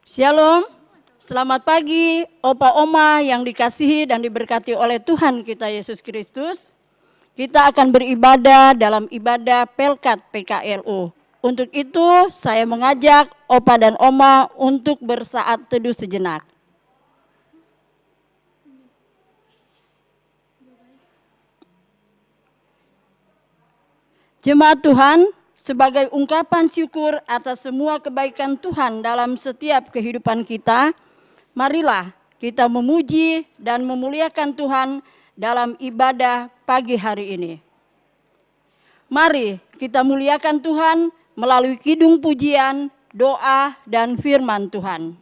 Shalom, selamat pagi Opa Oma yang dikasihi dan diberkati oleh Tuhan kita Yesus Kristus. Kita akan beribadah dalam ibadah Pelkat PKLU. Untuk itu saya mengajak Opa dan Oma untuk bersaat teduh sejenak. Jemaat Tuhan, sebagai ungkapan syukur atas semua kebaikan Tuhan dalam setiap kehidupan kita, marilah kita memuji dan memuliakan Tuhan dalam ibadah pagi hari ini. Mari kita muliakan Tuhan melalui kidung pujian, doa, dan firman Tuhan.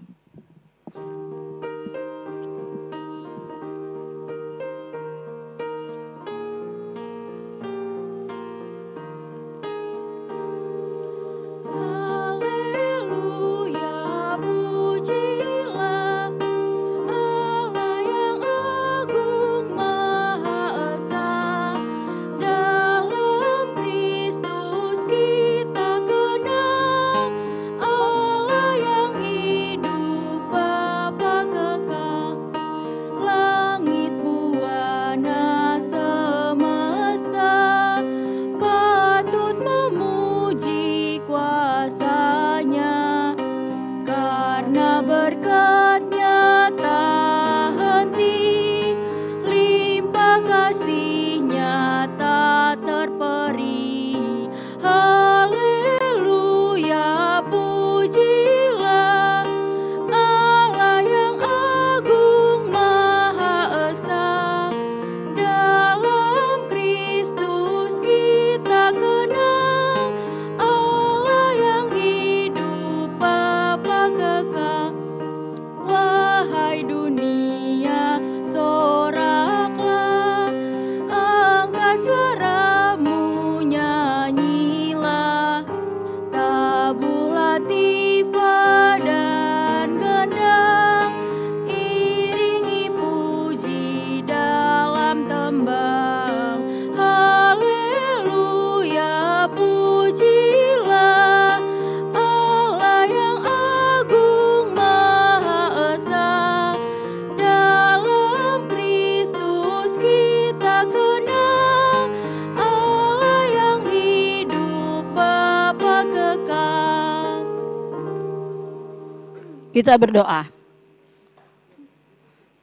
Kita berdoa.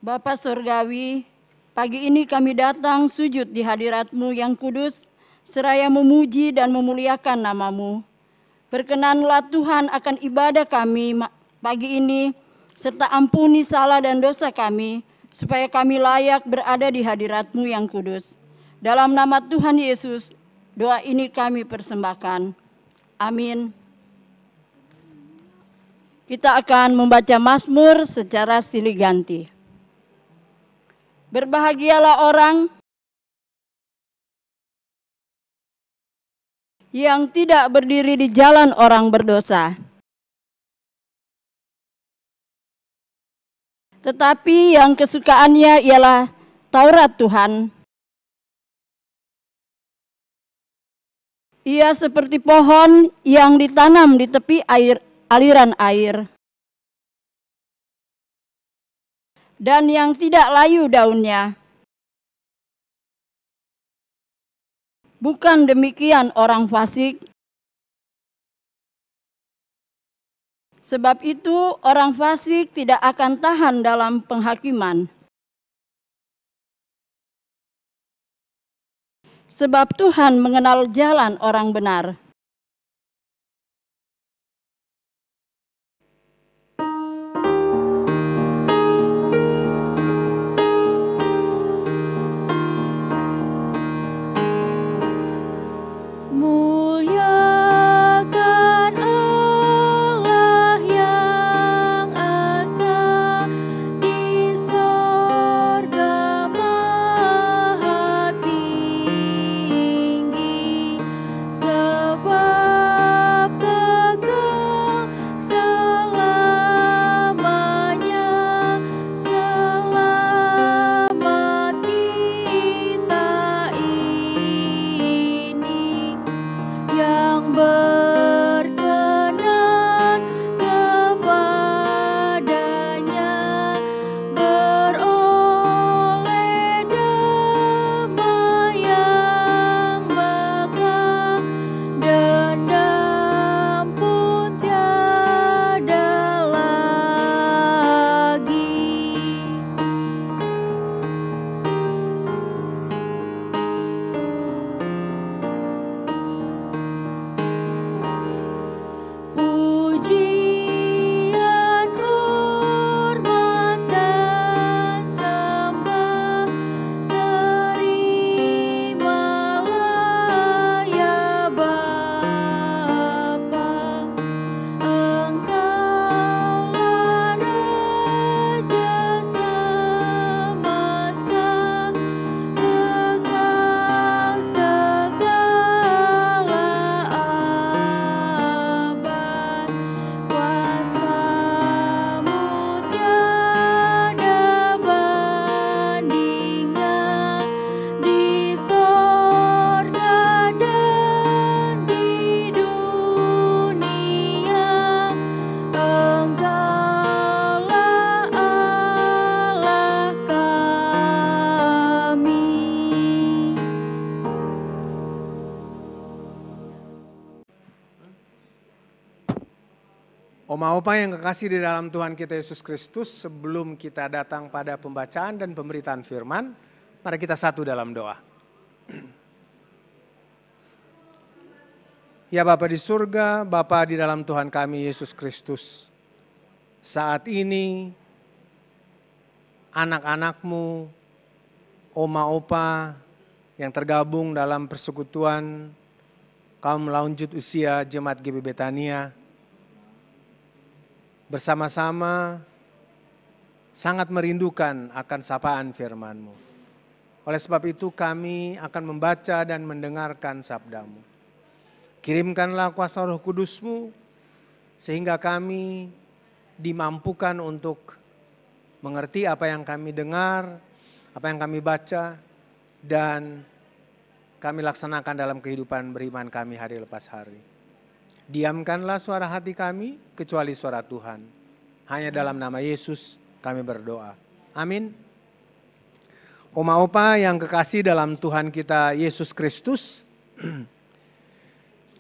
Bapa Surgawi, pagi ini kami datang sujud di hadirat-Mu yang kudus, seraya memuji dan memuliakan nama-Mu. Berkenanlah Tuhan akan ibadah kami pagi ini, serta ampuni salah dan dosa kami, supaya kami layak berada di hadirat-Mu yang kudus. Dalam nama Tuhan Yesus, doa ini kami persembahkan. Amin. Kita akan membaca Mazmur secara silih ganti. Berbahagialah orang yang tidak berdiri di jalan orang berdosa, tetapi yang kesukaannya ialah Taurat Tuhan. Ia seperti pohon yang ditanam di tepi aliran air, dan yang tidak layu daunnya. Bukan demikian orang fasik. Sebab itu orang fasik tidak akan tahan dalam penghakiman. Sebab Tuhan mengenal jalan orang benar. Oma opa yang kekasih di dalam Tuhan kita Yesus Kristus, sebelum kita datang pada pembacaan dan pemberitaan firman, mari kita satu dalam doa. Ya Bapa di surga, Bapa di dalam Tuhan kami Yesus Kristus, saat ini anak-anakmu, oma opa yang tergabung dalam persekutuan kaum lanjut usia Jemaat GB Betania, bersama-sama sangat merindukan akan sapaan firman-Mu. Oleh sebab itu kami akan membaca dan mendengarkan sabda-Mu. Kirimkanlah kuasa Roh Kudus-Mu sehingga kami dimampukan untuk mengerti apa yang kami dengar, apa yang kami baca, dan kami laksanakan dalam kehidupan beriman kami hari lepas hari. Diamkanlah suara hati kami, kecuali suara Tuhan. Hanya dalam nama Yesus kami berdoa. Amin. Oma opa yang kekasih dalam Tuhan kita Yesus Kristus,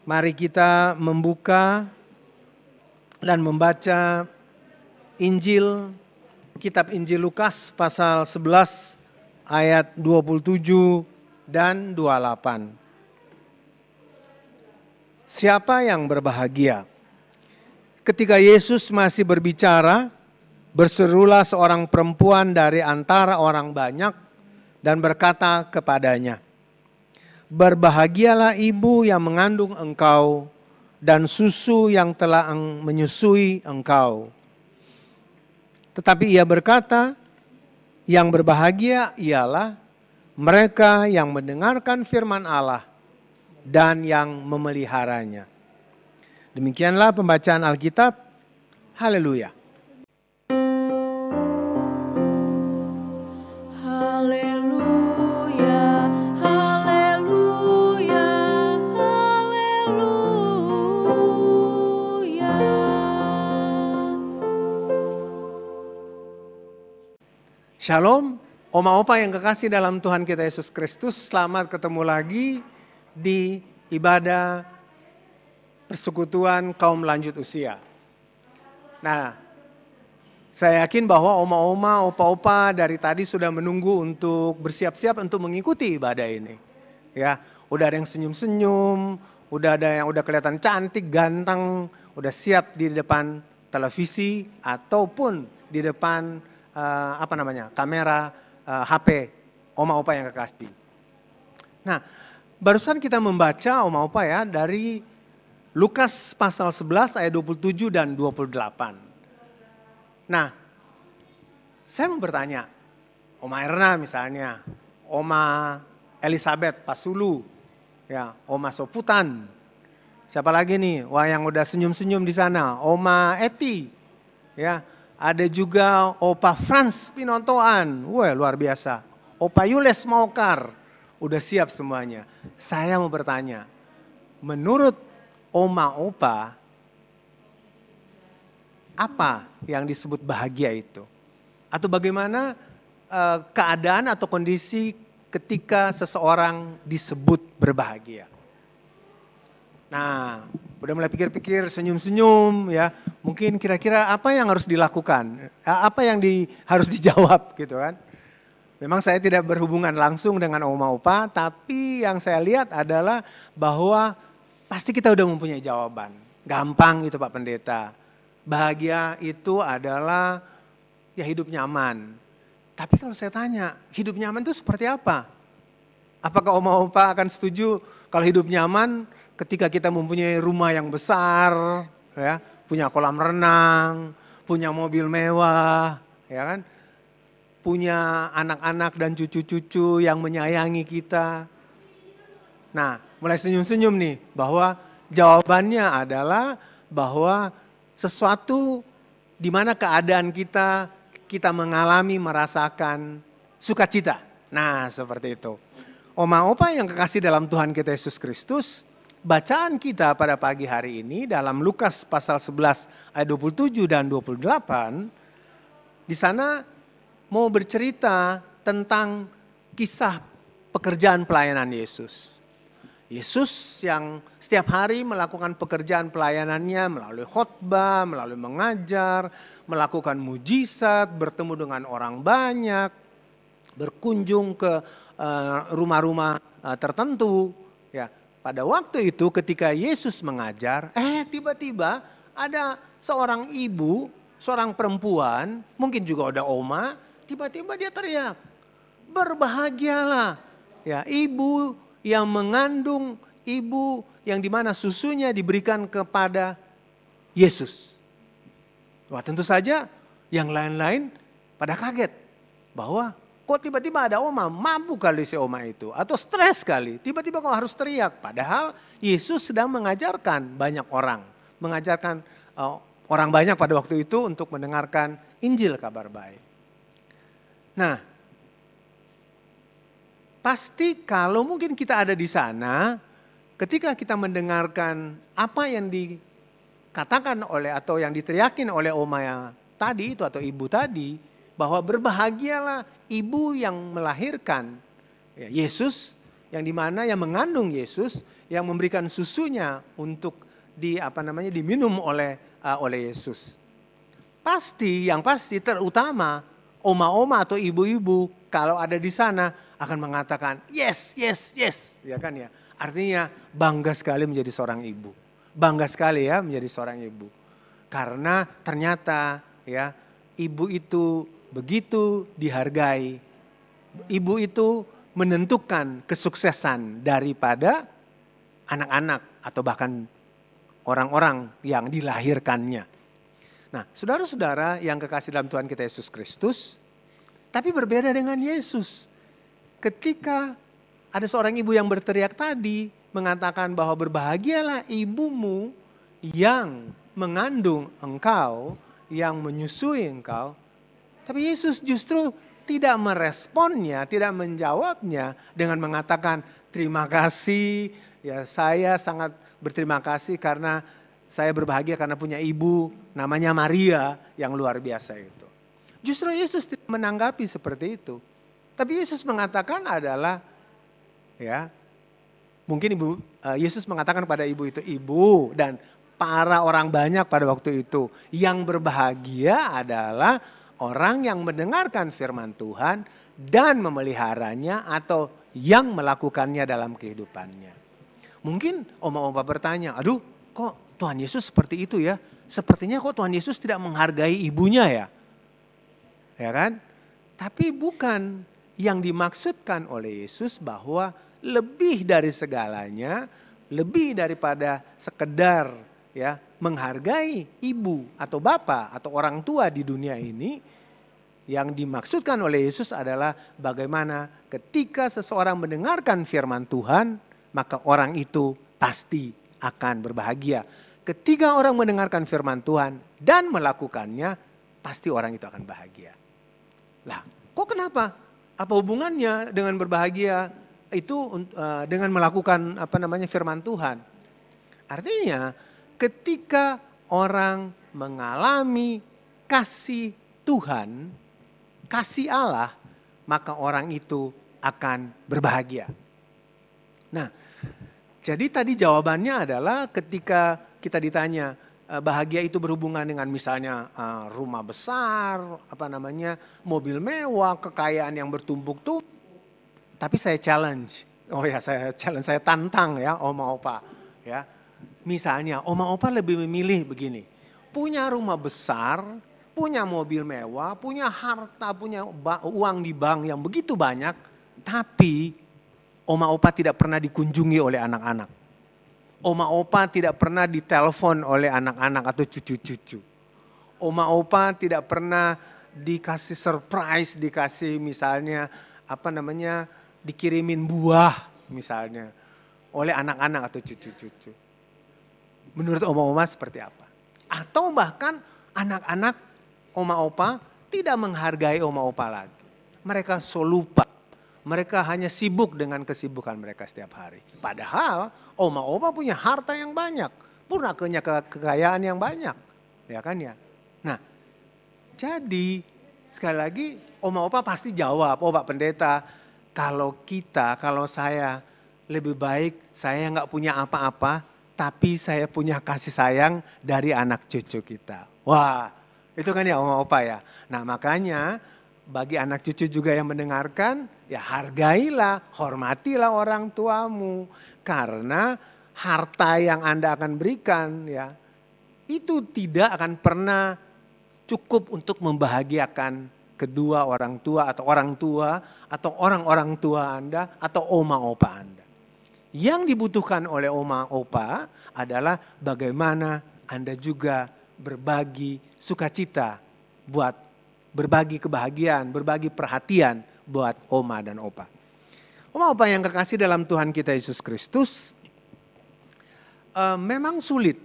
mari kita membuka dan membaca Injil, kitab Injil Lukas pasal 11 ayat 27 dan 28. Siapa yang berbahagia? Ketika Yesus masih berbicara, berserulah seorang perempuan dari antara orang banyak dan berkata kepadanya, "Berbahagialah ibu yang mengandung engkau dan susu yang telah menyusui engkau." Tetapi ia berkata, "Yang berbahagia ialah mereka yang mendengarkan firman Allah dan yang memeliharanya." Demikianlah pembacaan Alkitab. Haleluya. Haleluya, haleluya, haleluya. Shalom, oma opa yang kekasih dalam Tuhan kita Yesus Kristus. Selamat ketemu lagi di ibadah persekutuan kaum lanjut usia. Nah, saya yakin bahwa oma-oma, opa-opa dari tadi sudah menunggu untuk bersiap-siap untuk mengikuti ibadah ini. Ya, udah ada yang senyum-senyum, udah ada yang udah kelihatan cantik, ganteng, udah siap di depan televisi ataupun di depan kamera HP oma-opa yang kekasih. Nah, barusan kita membaca oma opa ya dari Lukas pasal 11 ayat 27 dan 28. Nah, saya mau bertanya, Oma Erna misalnya, Oma Elizabeth Pasulu, ya, Oma Soputan. Siapa lagi nih? Wah, yang udah senyum-senyum di sana, Oma Eti. Ya, ada juga Opa Frans Pinontoan. Wah, luar biasa. Opa Yules Maukar. Udah siap semuanya. Saya mau bertanya, menurut oma opa, apa yang disebut bahagia itu? Atau bagaimana keadaan atau kondisi ketika seseorang disebut berbahagia? Nah, udah mulai pikir-pikir, senyum-senyum ya. Mungkin kira-kira apa yang harus dilakukan? Apa yang harus dijawab gitu kan? Memang saya tidak berhubungan langsung dengan oma opa, tapi yang saya lihat adalah bahwa pasti kita udah mempunyai jawaban. Gampang itu Pak Pendeta. Bahagia itu adalah ya hidup nyaman. Tapi kalau saya tanya, hidup nyaman itu seperti apa? Apakah oma opa akan setuju kalau hidup nyaman ketika kita mempunyai rumah yang besar, ya, punya kolam renang, punya mobil mewah, ya kan? Punya anak-anak dan cucu-cucu yang menyayangi kita. Nah, mulai senyum-senyum nih bahwa jawabannya adalah bahwa sesuatu di mana keadaan kita mengalami, merasakan sukacita. Nah, seperti itu. Oma opa yang kekasih dalam Tuhan kita Yesus Kristus, bacaan kita pada pagi hari ini dalam Lukas pasal 11 ayat 27 dan 28, di sana mau bercerita tentang kisah pekerjaan pelayanan Yesus. Yesus yang setiap hari melakukan pekerjaan pelayanannya melalui khotbah, melalui mengajar, melakukan mujizat, bertemu dengan orang banyak, berkunjung ke rumah-rumah tertentu. Ya, pada waktu itu ketika Yesus mengajar, tiba-tiba ada seorang ibu, seorang perempuan, mungkin juga ada oma, tiba-tiba dia teriak, berbahagialah ya ibu yang mengandung, ibu yang dimana susunya diberikan kepada Yesus. Wah, tentu saja yang lain-lain pada kaget bahwa kok tiba-tiba ada oma, mabuk kali si oma itu atau stres kali, tiba-tiba kok harus teriak. Padahal Yesus sedang mengajarkan banyak orang, mengajarkan orang banyak pada waktu itu untuk mendengarkan Injil kabar baik. Nah, pasti kalau mungkin kita ada di sana, ketika kita mendengarkan apa yang dikatakan oleh atau yang diteriakin oleh oma yang tadi itu atau ibu tadi, bahwa berbahagialah ibu yang melahirkan Yesus, yang dimana yang mengandung Yesus, yang memberikan susunya untuk diminum oleh Yesus. Yang pasti terutama oma-oma atau ibu-ibu kalau ada di sana akan mengatakan yes, yes, yes, ya kan ya. Artinya bangga sekali menjadi seorang ibu. Bangga sekali ya menjadi seorang ibu. Karena ternyata ya ibu itu begitu dihargai. Ibu itu menentukan kesuksesan daripada anak-anak atau bahkan orang-orang yang dilahirkannya. Nah, saudara-saudara yang kekasih dalam Tuhan kita Yesus Kristus, tapi berbeda dengan Yesus. Ketika ada seorang ibu yang berteriak tadi, mengatakan bahwa berbahagialah ibumu yang mengandung engkau, yang menyusui engkau. Tapi Yesus justru tidak meresponnya, tidak menjawabnya dengan mengatakan terima kasih, ya saya sangat berterima kasih karena saya berbahagia karena punya ibu namanya Maria yang luar biasa itu. Justru Yesus tidak menanggapi seperti itu. Tapi Yesus mengatakan adalah ya mungkin Yesus mengatakan pada ibu itu, ibu dan para orang banyak pada waktu itu, yang berbahagia adalah orang yang mendengarkan firman Tuhan dan memeliharanya atau yang melakukannya dalam kehidupannya. Mungkin oma-oma bertanya, aduh kok Tuhan Yesus seperti itu ya? Sepertinya kok Tuhan Yesus tidak menghargai ibunya ya? Ya kan? Tapi bukan yang dimaksudkan oleh Yesus bahwa lebih dari segalanya, lebih daripada sekedar ya menghargai ibu atau bapak atau orang tua di dunia ini, yang dimaksudkan oleh Yesus adalah bagaimana ketika seseorang mendengarkan firman Tuhan, maka orang itu pasti akan berbahagia. Ketika orang mendengarkan firman Tuhan dan melakukannya, pasti orang itu akan bahagia. Lah, kok kenapa? Apa hubungannya dengan berbahagia itu dengan melakukan firman Tuhan? Artinya, ketika orang mengalami kasih Tuhan, kasih Allah, maka orang itu akan berbahagia. Nah, jadi tadi jawabannya adalah ketika kita ditanya bahagia itu berhubungan dengan misalnya rumah besar, mobil mewah, kekayaan yang bertumpuk-tumpuk. Tapi saya challenge, saya tantang ya oma opa ya. Misalnya oma opa lebih memilih begini, punya rumah besar, punya mobil mewah, punya harta, punya uang di bank yang begitu banyak, tapi oma opa tidak pernah dikunjungi oleh anak-anak. Oma opa tidak pernah ditelepon oleh anak-anak atau cucu-cucu. Oma opa tidak pernah dikasih surprise, dikasih misalnya dikirimin buah misalnya oleh anak-anak atau cucu-cucu. Menurut oma-oma seperti apa? Atau bahkan anak-anak oma opa tidak menghargai oma opa lagi. Mereka so lupa. Mereka hanya sibuk dengan kesibukan mereka setiap hari. Padahal oma opa punya harta yang banyak, punya kekayaan yang banyak, ya kan ya. Nah, jadi sekali lagi oma opa pasti jawab, oh Pak Pendeta, kalau saya lebih baik saya nggak punya apa-apa, tapi saya punya kasih sayang dari anak cucu kita. Wah, itu kan ya oma opa ya. Nah makanya bagi anak cucu juga yang mendengarkan, ya hargailah, hormatilah orang tuamu. Karena harta yang Anda akan berikan ya, itu tidak akan pernah cukup untuk membahagiakan kedua orang tua atau orang-orang tua Anda atau oma opa Anda. Yang dibutuhkan oleh oma opa adalah bagaimana Anda juga berbagi sukacita, buat berbagi kebahagiaan, berbagi perhatian buat oma dan opa. Oma opa yang kekasih dalam Tuhan kita Yesus Kristus, memang sulit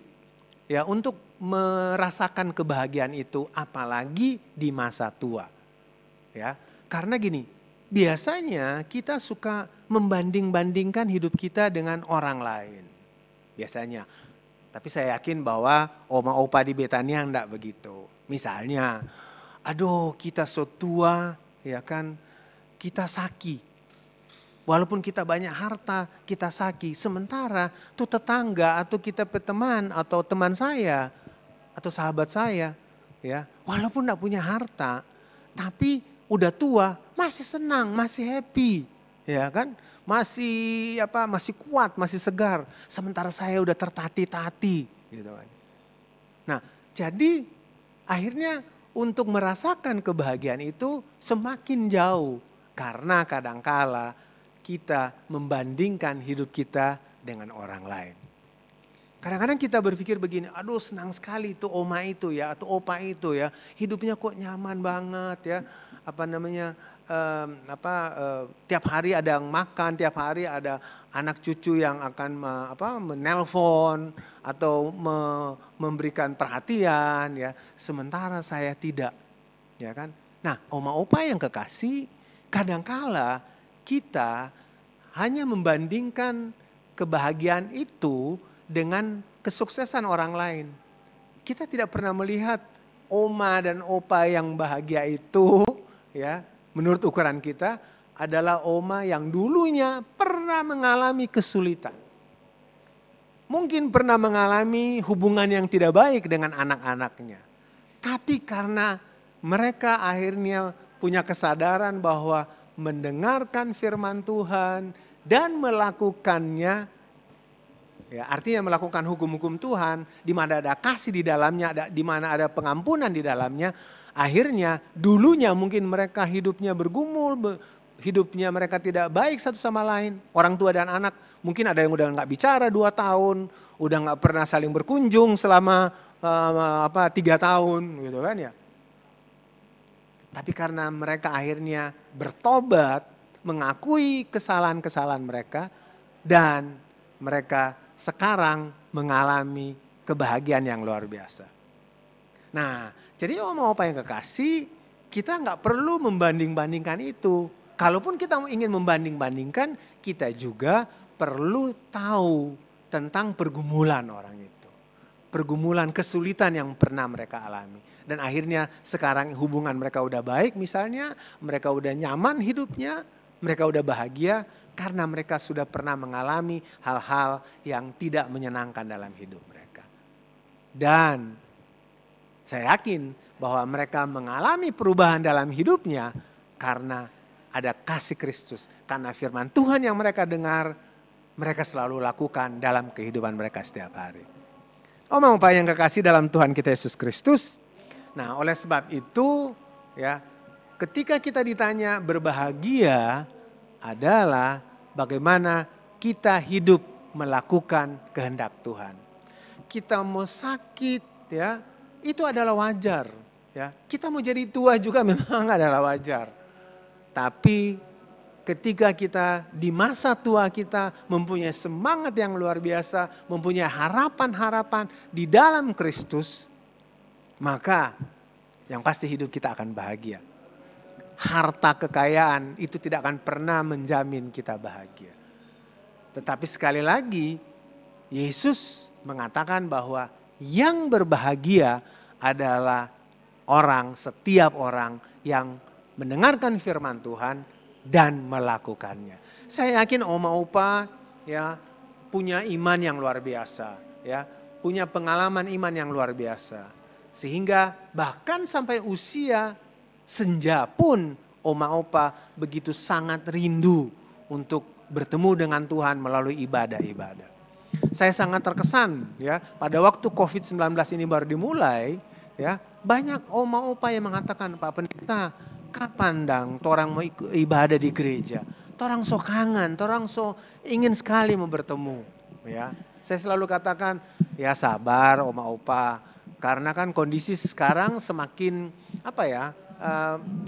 ya untuk merasakan kebahagiaan itu, apalagi di masa tua. Ya, karena gini, biasanya kita suka membanding-bandingkan hidup kita dengan orang lain. Biasanya. Tapi saya yakin bahwa oma opa di Betania enggak begitu. Misalnya, aduh kita so tua, ya kan, kita sakit. Walaupun kita banyak harta, kita sakit. Sementara tuh tetangga atau kita teman atau teman saya atau sahabat saya, ya, walaupun enggak punya harta, tapi udah tua, masih senang, masih happy, ya kan? Masih kuat, masih segar. Sementara saya udah tertati-tati, gitu kan. Nah, jadi akhirnya untuk merasakan kebahagiaan itu semakin jauh karena kadangkala kita membandingkan hidup kita dengan orang lain. Kadang-kadang kita berpikir begini, aduh senang sekali tuh oma itu ya atau opa itu ya, hidupnya kok nyaman banget ya. Tiap hari ada yang makan, tiap hari ada anak cucu yang akan menelpon atau memberikan perhatian ya. Sementara saya tidak, ya kan? Nah, oma opa yang kekasih, kadangkala kita hanya membandingkan kebahagiaan itu dengan kesuksesan orang lain. Kita tidak pernah melihat oma dan opa yang bahagia itu, ya, menurut ukuran kita adalah oma yang dulunya pernah mengalami kesulitan. Mungkin pernah mengalami hubungan yang tidak baik dengan anak-anaknya. Tapi karena mereka akhirnya punya kesadaran bahwa mendengarkan firman Tuhan dan melakukannya, ya, artinya melakukan hukum-hukum Tuhan, di mana ada kasih di dalamnya, di mana ada pengampunan di dalamnya. Akhirnya dulunya mungkin mereka hidupnya bergumul, hidupnya mereka tidak baik satu sama lain. Orang tua dan anak mungkin ada yang udah nggak bicara 2 tahun, udah nggak pernah saling berkunjung selama 3 tahun, gitu kan ya. Tapi karena mereka akhirnya bertobat, mengakui kesalahan-kesalahan mereka, dan mereka sekarang mengalami kebahagiaan yang luar biasa. Nah, jadi oma opa yang kekasih, kita nggak perlu membanding-bandingkan itu. Kalaupun kita ingin membanding-bandingkan, kita juga perlu tahu tentang pergumulan orang itu. Pergumulan kesulitan yang pernah mereka alami. Dan akhirnya sekarang hubungan mereka udah baik misalnya, mereka udah nyaman hidupnya, mereka udah bahagia karena mereka sudah pernah mengalami hal-hal yang tidak menyenangkan dalam hidup mereka. Dan saya yakin bahwa mereka mengalami perubahan dalam hidupnya karena ada kasih Kristus. Karena firman Tuhan yang mereka dengar, mereka selalu lakukan dalam kehidupan mereka setiap hari. Oma opa yang kekasih dalam Tuhan kita Yesus Kristus. Nah, oleh sebab itu ya, ketika kita ditanya berbahagia adalah bagaimana kita hidup melakukan kehendak Tuhan. Kita mau sakit ya, itu adalah wajar ya. Kita mau jadi tua juga memang adalah wajar. Tapi ketika kita di masa tua kita mempunyai semangat yang luar biasa, mempunyai harapan-harapan di dalam Kristus, maka yang pasti hidup kita akan bahagia. Harta kekayaan itu tidak akan pernah menjamin kita bahagia. Tetapi sekali lagi, Yesus mengatakan bahwa yang berbahagia adalah setiap orang yang mendengarkan firman Tuhan dan melakukannya. Saya yakin oma opa ya punya iman yang luar biasa, ya punya pengalaman iman yang luar biasa. Sehingga bahkan sampai usia senja pun oma opa begitu sangat rindu untuk bertemu dengan Tuhan melalui ibadah-ibadah. Saya sangat terkesan ya pada waktu COVID-19 ini baru dimulai, ya banyak oma opa yang mengatakan, Pak Pendeta, kapan dang torang mau ibadah di gereja? Torang so kangen, torang so ingin sekali mau bertemu. Ya, saya selalu katakan, ya sabar oma opa, karena kan kondisi sekarang semakin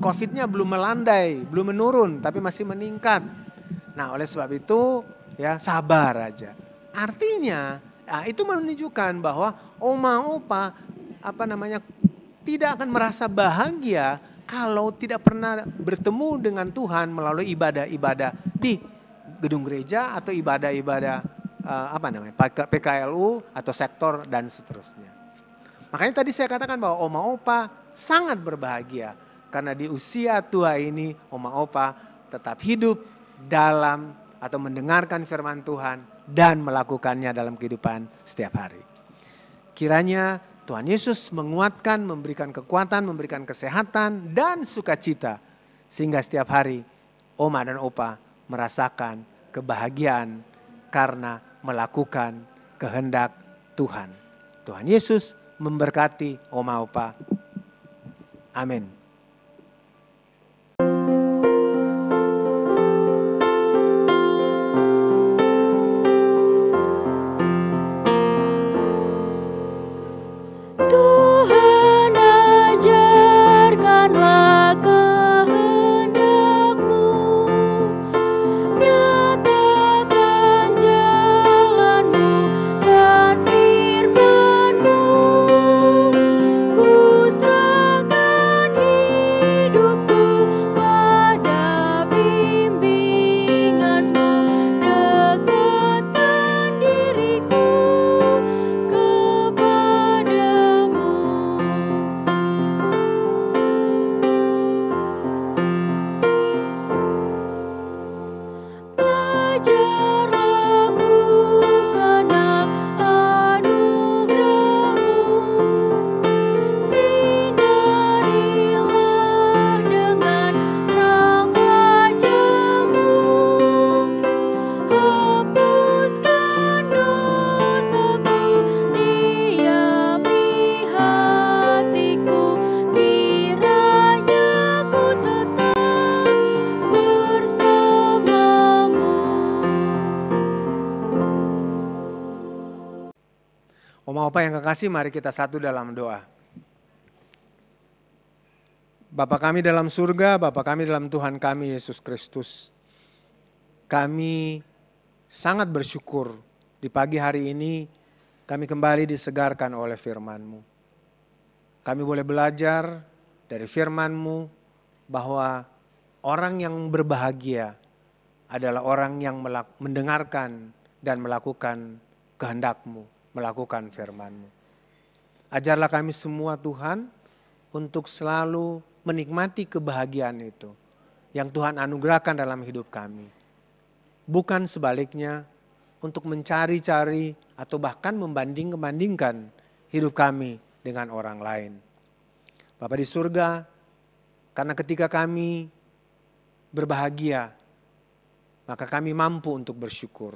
COVID-nya belum melandai, belum menurun, tapi masih meningkat. Nah, oleh sebab itu ya sabar aja. Artinya, itu menunjukkan bahwa oma opa tidak akan merasa bahagia kalau tidak pernah bertemu dengan Tuhan melalui ibadah-ibadah di gedung gereja atau ibadah-ibadah PKLU atau sektor dan seterusnya. Makanya tadi saya katakan bahwa oma opa sangat berbahagia karena di usia tua ini oma opa tetap hidup dalam atau mendengarkan firman Tuhan dan melakukannya dalam kehidupan setiap hari. Kiranya Tuhan Yesus menguatkan, memberikan kekuatan, memberikan kesehatan dan sukacita. Sehingga setiap hari oma dan opa merasakan kebahagiaan karena melakukan kehendak Tuhan. Tuhan Yesus memberkati oma opa. Amin. Oma opa yang kekasih, mari kita satu dalam doa. Bapa kami dalam surga, Bapa kami dalam Tuhan kami Yesus Kristus. Kami sangat bersyukur di pagi hari ini kami kembali disegarkan oleh firman-Mu. Kami boleh belajar dari firman-Mu bahwa orang yang berbahagia adalah orang yang mendengarkan dan melakukan kehendak-Mu, melakukan firman-Mu. Ajarlah kami semua Tuhan untuk selalu menikmati kebahagiaan itu yang Tuhan anugerahkan dalam hidup kami. Bukan sebaliknya untuk mencari-cari atau bahkan membanding-bandingkan hidup kami dengan orang lain. Bapa di surga, karena ketika kami berbahagia, maka kami mampu untuk bersyukur.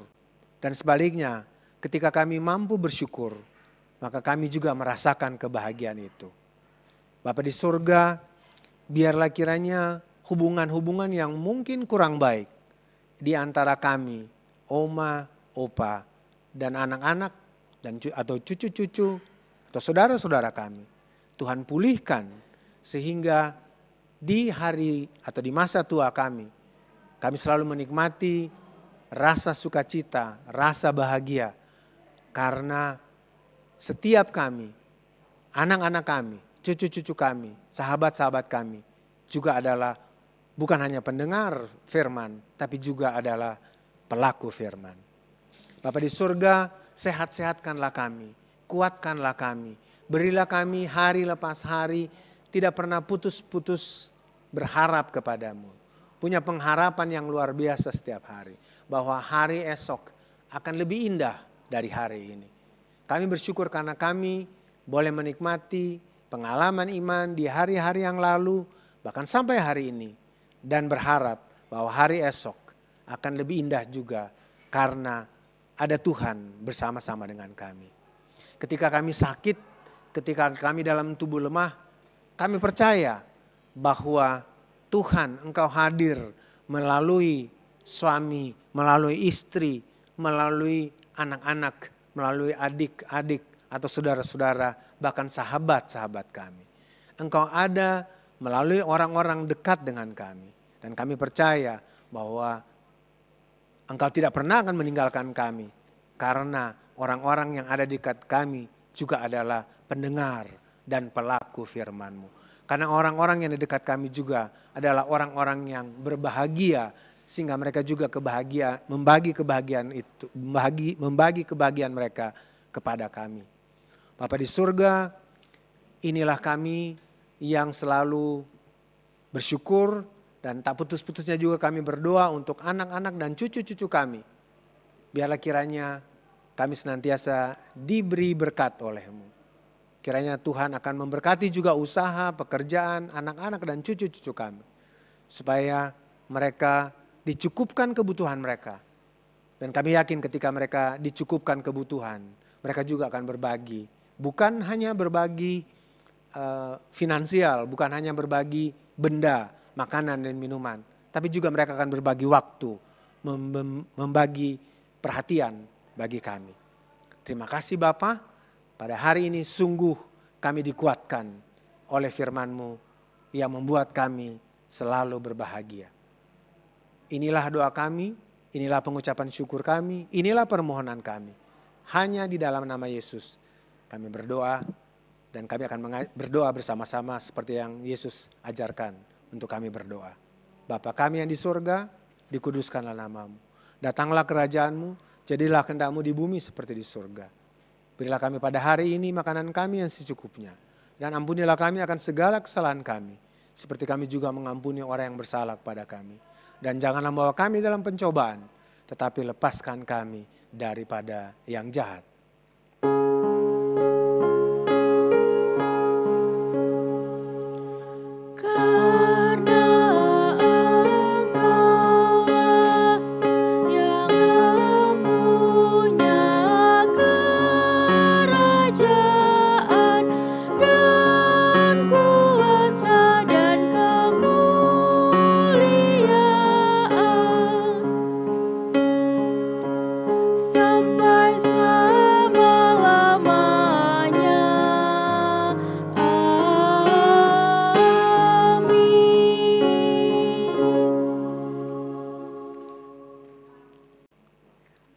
Dan sebaliknya, ketika kami mampu bersyukur, maka kami juga merasakan kebahagiaan itu. Bapa di surga, biarlah kiranya hubungan-hubungan yang mungkin kurang baik di antara kami, oma, opa, dan anak-anak, atau cucu-cucu, atau saudara-saudara kami, Tuhan pulihkan sehingga di hari atau di masa tua kami selalu menikmati rasa sukacita, rasa bahagia, karena setiap kami, anak-anak kami, cucu-cucu kami, sahabat-sahabat kami juga adalah bukan hanya pendengar firman, tapi juga adalah pelaku firman. Bapa di surga, sehat-sehatkanlah kami, kuatkanlah kami, berilah kami hari lepas hari tidak pernah putus-putus berharap kepadamu. Punya pengharapan yang luar biasa setiap hari, bahwa hari esok akan lebih indah dari hari ini. Kami bersyukur karena kami boleh menikmati pengalaman iman di hari-hari yang lalu, bahkan sampai hari ini. Dan berharap bahwa hari esok akan lebih indah juga karena ada Tuhan bersama-sama dengan kami. Ketika kami sakit, ketika kami dalam tubuh lemah, kami percaya bahwa Tuhan Engkau hadir melalui suami, melalui istri, melalui anak-anak, melalui adik-adik atau saudara-saudara, bahkan sahabat-sahabat kami. Engkau ada melalui orang-orang dekat dengan kami. Dan kami percaya bahwa Engkau tidak pernah akan meninggalkan kami. Karena orang-orang yang ada di dekat kami juga adalah pendengar dan pelaku firman-Mu. Karena orang-orang yang di dekat kami juga adalah orang-orang yang berbahagia. Sehingga mereka juga membagi kebahagiaan mereka kepada kami. Bapa di surga, inilah kami yang selalu bersyukur dan tak putus-putusnya juga kami berdoa untuk anak-anak dan cucu-cucu kami. Biarlah kiranya kami senantiasa diberi berkat oleh-Mu. Kiranya Tuhan akan memberkati juga usaha, pekerjaan, anak-anak dan cucu-cucu kami. Supaya mereka dicukupkan kebutuhan mereka. Dan kami yakin ketika mereka dicukupkan kebutuhan, mereka juga akan berbagi. Bukan hanya berbagi finansial, bukan hanya berbagi benda, makanan dan minuman. Tapi juga mereka akan berbagi waktu, membagi perhatian bagi kami. Terima kasih Bapa, pada hari ini sungguh kami dikuatkan oleh firman-Mu yang membuat kami selalu berbahagia. Inilah doa kami, inilah pengucapan syukur kami, inilah permohonan kami. Hanya di dalam nama Yesus kami berdoa dan kami akan berdoa bersama-sama seperti yang Yesus ajarkan untuk kami berdoa. Bapa kami yang di surga, dikuduskanlah nama-Mu. Datanglah kerajaan-Mu, jadilah kehendak-Mu di bumi seperti di surga. Berilah kami pada hari ini makanan kami yang secukupnya. Dan ampunilah kami akan segala kesalahan kami, seperti kami juga mengampuni orang yang bersalah kepada kami. Dan janganlah membawa kami dalam pencobaan, tetapi lepaskan kami daripada yang jahat.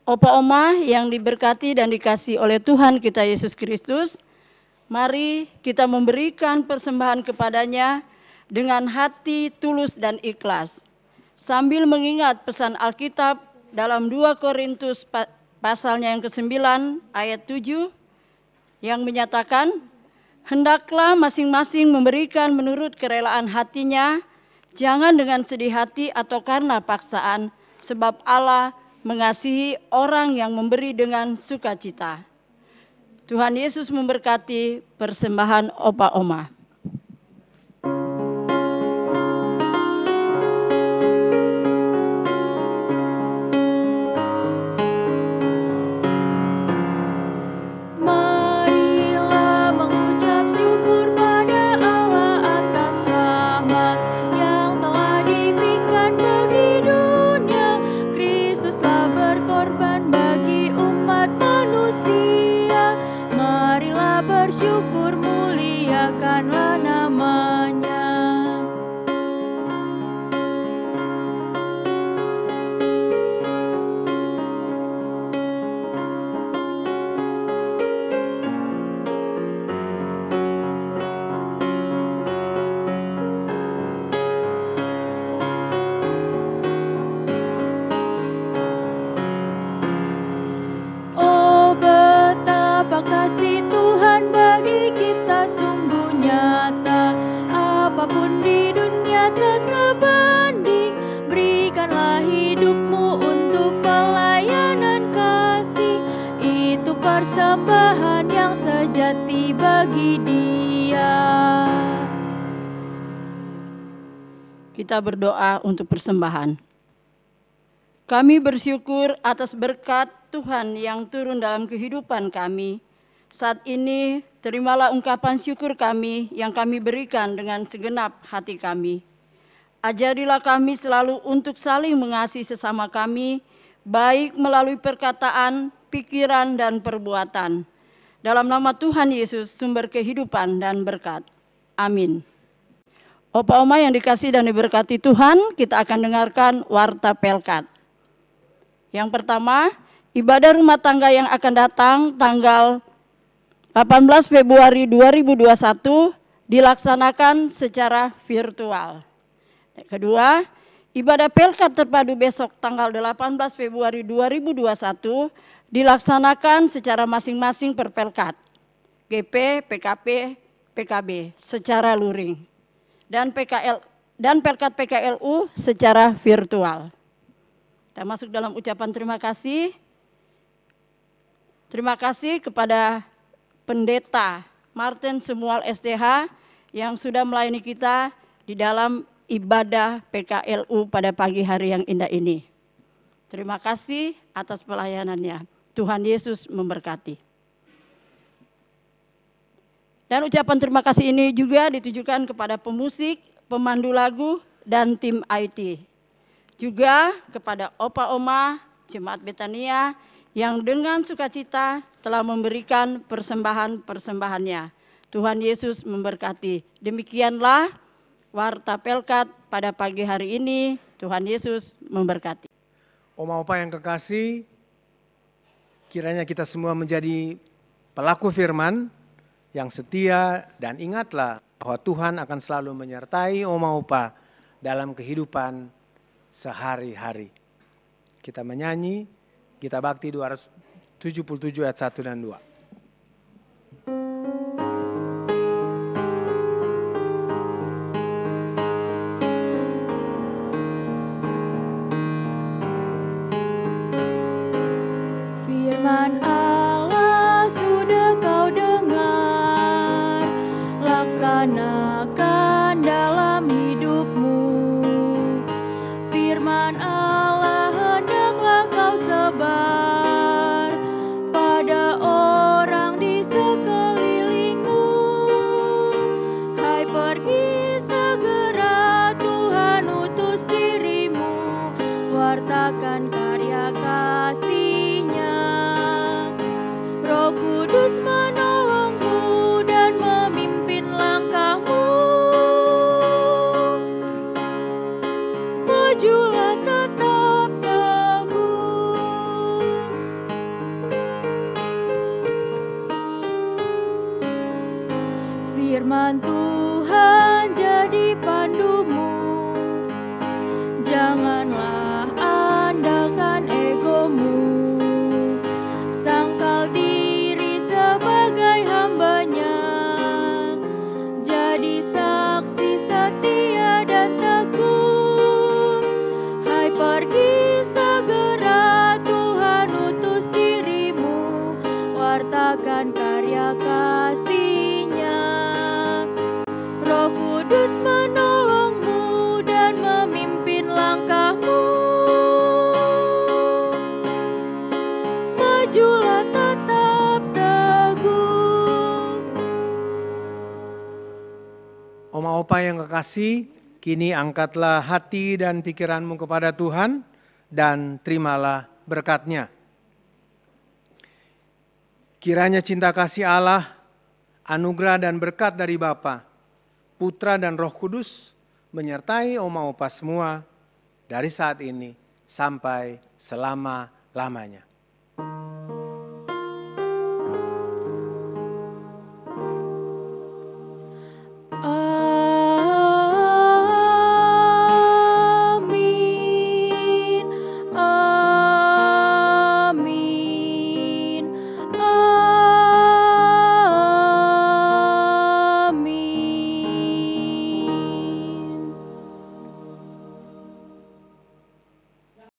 Opa Oma yang diberkati dan dikasihi oleh Tuhan kita Yesus Kristus, mari kita memberikan persembahan kepadanya dengan hati tulus dan ikhlas. Sambil mengingat pesan Alkitab dalam 2 Korintus pasalnya yang ke-9 ayat 7 yang menyatakan, hendaklah masing-masing memberikan menurut kerelaan hatinya, jangan dengan sedih hati atau karena paksaan, sebab Allah mengasihi orang yang memberi dengan sukacita. Tuhan Yesus memberkati persembahan Opa Oma. Bersyukur muliakanlah namanya. Oh betapa kasih Tuhan bagi kita sungguh nyata. persembahan yang sejati bagi Dia. Kita berdoa untuk persembahan. Kami bersyukur atas berkat Tuhan yang turun dalam kehidupan kami. Saat ini terimalah ungkapan syukur kami yang kami berikan dengan segenap hati kami. Ajarilah kami selalu untuk saling mengasihi sesama kami, baik melalui perkataan, pikiran, dan perbuatan. Dalam nama Tuhan Yesus, sumber kehidupan dan berkat. Amin. Opa Oma yang dikasih dan diberkati Tuhan, kita akan dengarkan Warta Pelkat. Yang pertama, ibadah rumah tangga yang akan datang tanggal 18 Februari 2021 dilaksanakan secara virtual. Kedua, ibadah Pelkat terpadu besok tanggal 18 Februari 2021 dilaksanakan secara masing-masing per Pelkat, GP, PKP, PKB secara luring. Dan Pelkat PKLU secara virtual. Kita masuk dalam ucapan terima kasih. Terima kasih kepada Pendeta Martin Semual STH yang sudah melayani kita di dalam ibadah PKLU pada pagi hari yang indah ini. Terima kasih atas pelayanannya. Tuhan Yesus memberkati. Dan ucapan terima kasih ini juga ditujukan kepada pemusik, pemandu lagu, dan tim IT. Juga kepada Opa Oma, Jemaat Betania yang dengan sukacita telah memberikan persembahan-persembahannya. Tuhan Yesus memberkati. Demikianlah Warta Pelkat pada pagi hari ini. Tuhan Yesus memberkati. Oma Opa yang kekasih, kiranya kita semua menjadi pelaku firman yang setia, dan ingatlah bahwa Tuhan akan selalu menyertai Oma Opa dalam kehidupan sehari-hari. Kita menyanyi, kita bakti 277 ayat 1 dan 2. Firman Allah sudah kau dengar, laksanakan dalam hidupmu. Firman Allah hendaklah kau sebar pada orang di sekelilingmu. Hai, pergi segera, Tuhan utus dirimu, wartakan karya kasih-Nya. Roh Kudus menolongmu dan memimpin langkahmu. Majulah tetap teguh. Firman Tuhan jadi pandumu. Janganlah andalkan egomu. Sangkal diri sebagai hamba-Nya. Jadi saksi setia dan teguh. Hai, pergi segera, Tuhan utus dirimu, wartakan karya kasih-Nya. Roh Kudus menolongmu dan memimpin langkahmu. Majulah tetap teguh. Oma Opa yang kekasih, kini angkatlah hati dan pikiranmu kepada Tuhan dan terimalah berkat-Nya. Kiranya cinta kasih Allah, anugerah dan berkat dari Bapa, Putra dan Roh Kudus menyertai Oma Opa semua dari saat ini sampai selama-lamanya.